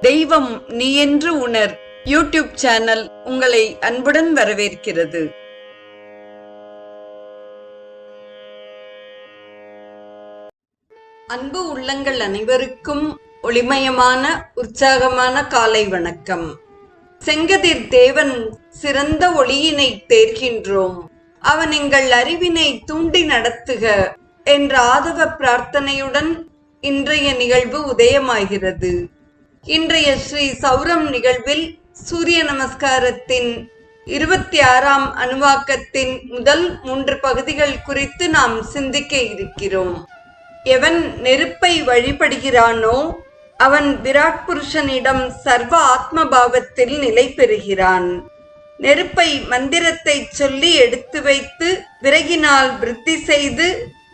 தெய்வம் நீ என்று உணர் யூடியூப் சேனல் உங்களை அன்புடன் வரவேற்கிறது. அன்பு உள்ளங்கள் அனைவருக்கும் ஒளிமயமான உற்சாகமான காலை வணக்கம். செங்கதிர் தேவன் சிறந்த ஒளியினை தேர்கின்றோம், அவன் எங்கள் அறிவினை தூண்டி நடத்துக என்ற ஆதவ பிரார்த்தனையுடன் இன்றைய நிகழ்வு உதயமாகிறது. இன்றைய ஸ்ரீ சௌரம் நிகழ்வில் சூரிய நமஸ்காரத்தின் 26ஆம் அணுவாக்கத்தின் முதல் 3 பகுதிகள் குறித்து நாம் சிந்திக்க இருக்கிறோம். எவன் நெருப்பை வழிபடுகிறானோ அவன் விராட் புருஷனிடம் சர்வ ஆத்மபாவத்தில் நிலை பெறுகிறான். நெருப்பை மந்திரத்தை சொல்லி எடுத்து வைத்து விறகினால் விருத்தி செய்து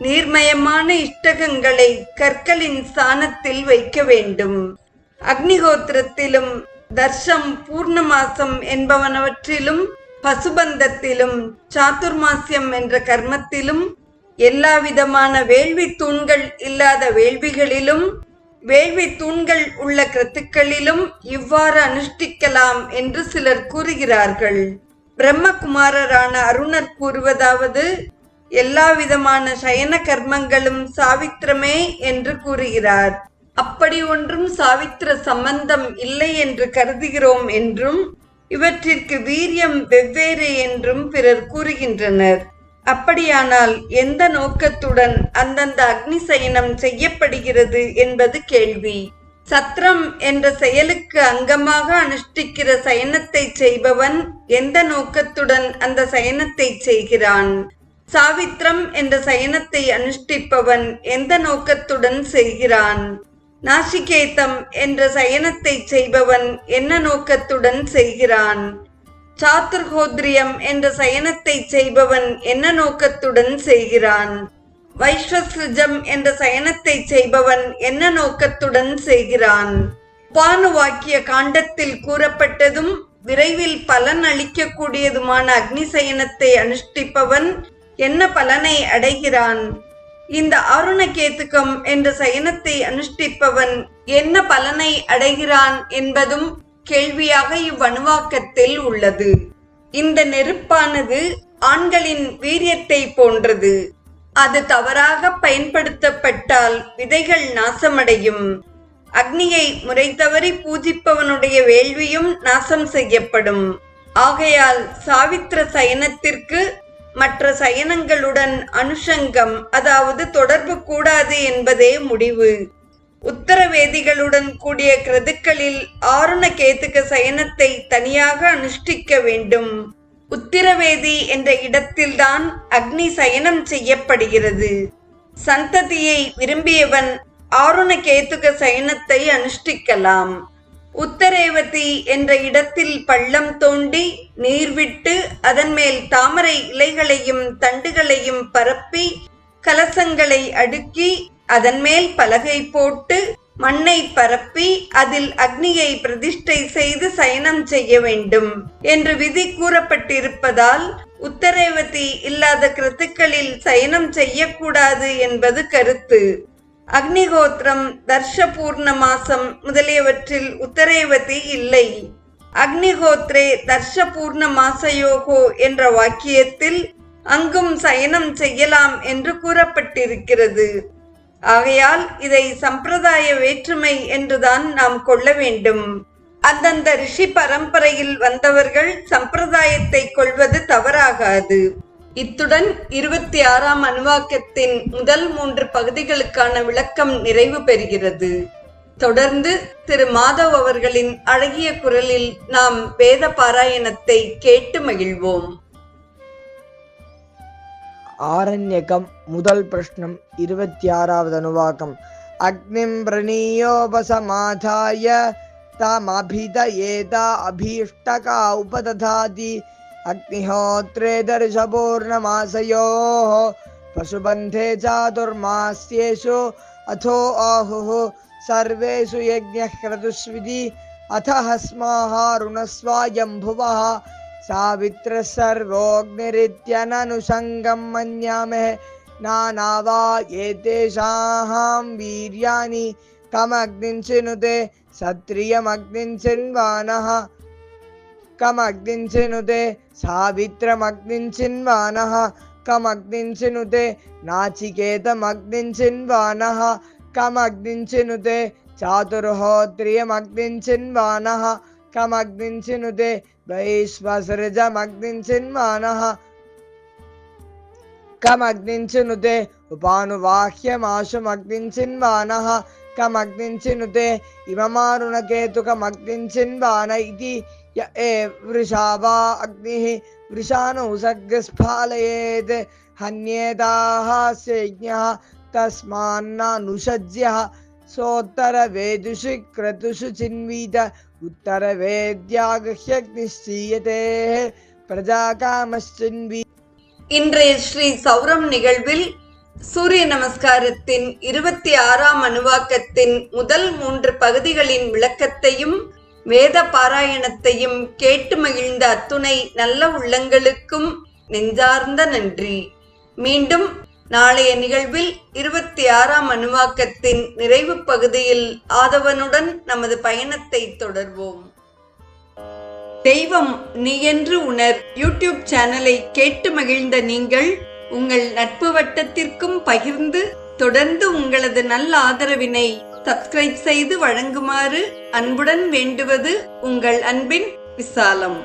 நீர்மயமான இஷ்டகங்களை கற்களின் ஸ்தானத்தில் வைக்க வேண்டும். அக்னிஹோத்திரத்திலும் தர்ஷம் பூர்ணமாசம் என்பவனவற்றிலும் பசுபந்தத்திலும் சாதுர்மாசியம் என்ற கர்மத்திலும் எல்லாவிதமான வேள்வி தூண்கள் இல்லாத வேள்விகளிலும் வேள்வி தூண்கள் உள்ள கிருத்துக்களிலும் இவ்வாறு அனுஷ்டிக்கலாம் என்று சிலர் கூறுகிறார்கள். பிரம்மகுமாரரான அருணர் கூறுவதாவது, எல்லாவிதமான சயன கர்மங்களும் சாவித்திரமே என்று கூறுகிறார். அப்படி ஒன்றும் சாவித்திர சம்பந்தம் இல்லை என்று கருதுகிறோம் என்றும் இவற்றிற்கு வீரியம் வெவ்வேறு என்றும் பிறர் கூறுகின்றனர். அப்படியானால் எந்த நோக்கத்துடன் அந்தந்த அக்னி சயனம் செய்யப்படுகிறது என்பது கேள்வி. சத்திரம் என்ற செயலுக்கு அங்கமாக அனுஷ்டிக்கிற சயனத்தை செய்பவன் எந்த நோக்கத்துடன் அந்த சயனத்தை செய்கிறான்? சாவித்திரம் என்ற சயனத்தை அனுஷ்டிப்பவன் எந்த நோக்கத்துடன் செய்கிறான்? நாசிகேதம் என்ற சயனத்தை செய்பவன் என்ன நோக்கத்துடன் செய்கிறான்? சாதுர்ஹோத்ரியம் என்ற சயனத்தை செய்பவன் என்ன நோக்கத்துடன் செய்கிறான்? வைஸ்வஸ்ருஜம் என்ற சயனத்தை செய்பவன் என்ன நோக்கத்துடன் செய்கிறான்? பானுவாக்கிய காண்டத்தில் கூறப்பட்டதும் விரைவில் பலன் அளிக்கக்கூடியதுமான அக்னி சயனத்தை அனுஷ்டிப்பவன் என்ன பலனை அடைகிறான்? இந்த ஆருணகேதுகம் என்ற சயனத்தை அனுஷ்டிப்பவன் என்ன பலனை அடைகிறான் என்பதும் கேள்வியாக இவ்வணுவாக்கத்தில் உள்ளது. இந்த நெருப்பானது ஆண்களின் வீரியத்தை போன்றது. அது தவறாக பயன்படுத்தப்பட்டால் விதைகள் நாசமடையும். அக்னியை முறை தவறி பூஜிப்பவனுடைய வேள்வியும் நாசம் செய்யப்படும். ஆகையால் சாவித்திர சயனத்திற்கு மற்ற சயனங்களுடன் அனுஷங்கம், அதாவது தொடர்பு கூடாது என்பதே முடிவு. உத்தரவேதிகளுடன் கூடிய கிருதுக்களில் ஆருணகேதுக சயனத்தை தனியாக அனுஷ்டிக்க வேண்டும். உத்திரவேதி என்ற இடத்தில்தான் அக்னி சயனம் செய்யப்படுகிறது. சந்ததியை விரும்பியவன் ஆருணகேதுக சயனத்தை அனுஷ்டிக்கலாம். உத்தரேவதி என்ற இடத்தில் பள்ளம் தோண்டி நீர் விட்டு அதன் மேல் தாமரை இலைகளையும் தண்டுகளையும் பரப்பி கலசங்களை அடுக்கி அதன் மேல் பலகை போட்டு மண்ணை பரப்பி அதில் அக்னியை பிரதிஷ்டை செய்து சயனம் செய்ய வேண்டும் என்று விதி கூறப்பட்டிருப்பதால் உத்தரேவதி இல்லாத கிருத்துக்களில் சயனம் செய்யக்கூடாது என்பது கருத்து. அக்னிஹோத்திரம், தர்ஷ பூர்ணமாசம் முதலியவற்றில் உத்தரேவதி இல்லை. அக்னிஹோத்ரே தர்ஷ பூர்ணமாசயோகோ என்ற வாக்கியத்தில் அங்கும் சயனம் செய்யலாம் என்று கூறப்பட்டிருக்கிறது. ஆகையால் இதை சம்பிரதாய வேற்றுமை என்றுதான் நாம் கொள்ள வேண்டும். அந்தந்த ரிஷி பரம்பரையில் வந்தவர்கள் சம்பிரதாயத்தை கொள்வது தவறாகாது. இத்துடன் 26ஆம் அணுவாக்கத்தின் முதல் 3 பகுதிகளுக்கான விளக்கம் நிறைவு பெறுகிறது. தொடர்ந்து திரு மாதவ் அவர்களின் அழகிய குரலில் நாம் வேத பாராயணத்தை கேட்டு மகிழ்வோம். ஆரண்யகம் முதல் பிரஷ்னம் 26வது அணுவாக்கம். அக்னிம் பிரணீயோபசமாதாய தமபிதயேதா அபீஷ்டகா உபததாதி அக்னிஹோத்ரே தர்ஷபூர்ணமாசயோः பசுபந்தே சாதுர்மாஸ்யேஷு அதோ ஆஹுः சர்வேஷு யஜ்ஞः க்ரதுஸ்விதி அதः ஸ்மாஹாருணஸ்வாயம்புவः சாவித்ரः சர்வோக்னிரித்யனனுஷங்கம் மன்யாமஹே நானாவா ஏதேஷாம் வீர்யாணி கமக்னின் சினுதே சத்ரியமக்னிஞ்சின்வானः கமக்னிஞ்சினுதே சாவித்ரமக்னிஞ்சின்வானः கமக்னிஞ்சினுதே நாச்சிகேதமக்னிஞ்சின்வானः கமக்னிஞ்சினுதே சாதுர்ஹோத்ரியமக்னிஞ்சின்வானः கமக்னிஞ்சினுதே வைஸ்வசृजमग्निञ्चिन्वानः कमग्निञ्चिनुते उपानुवाह्यमाशुमग्निञ्चिन्वानः कमग्निञ्चिनुते इममारुणकेतुकमग्निञ्चिन्वान इति य वृषावा अग्निः वृषानुसर्गस्फालयेत् हन्येताः यज्ञः तस्मान्नानुषज्यः सोत्तरवेदुषु क्रतुषु चिन्वीत उत्तरवेद्यागह्यग्निश्चीयते प्रजाकामश्चिन्वी. இன்றைய ஸ்ரீ சௌரம் நிகழ்வில் சூரிய நமஸ்காரத்தின் 26ஆம் அணுவாக்கத்தின் முதல் 3 பகுதிகளின் விளக்கத்தையும் வேத பாராயணத்தையும் கேட்டு மகிழ்ந்த அத்துணை நல்ல உள்ளங்களுக்கும் நெஞ்சார்ந்த நன்றி. மீண்டும் நாளைய நிகழ்வில் 26ஆம் அணுவாக்கத்தின் நிறைவு பகுதியில் ஆதவனுடன் நமது பயணத்தை தொடர்வோம். தெய்வம் நீ என்று உணர் யூடியூப் சேனலை கேட்டு மகிழ்ந்த நீங்கள் உங்கள் நட்பு வட்டத்திற்கும் பகிர்ந்து தொடர்ந்து உங்களது நல்ல ஆதரவினை சப்ஸ்கிரைப் செய்து வழங்குமாறு அன்புடன் வேண்டுவது உங்கள் அன்பின் விசாலம்.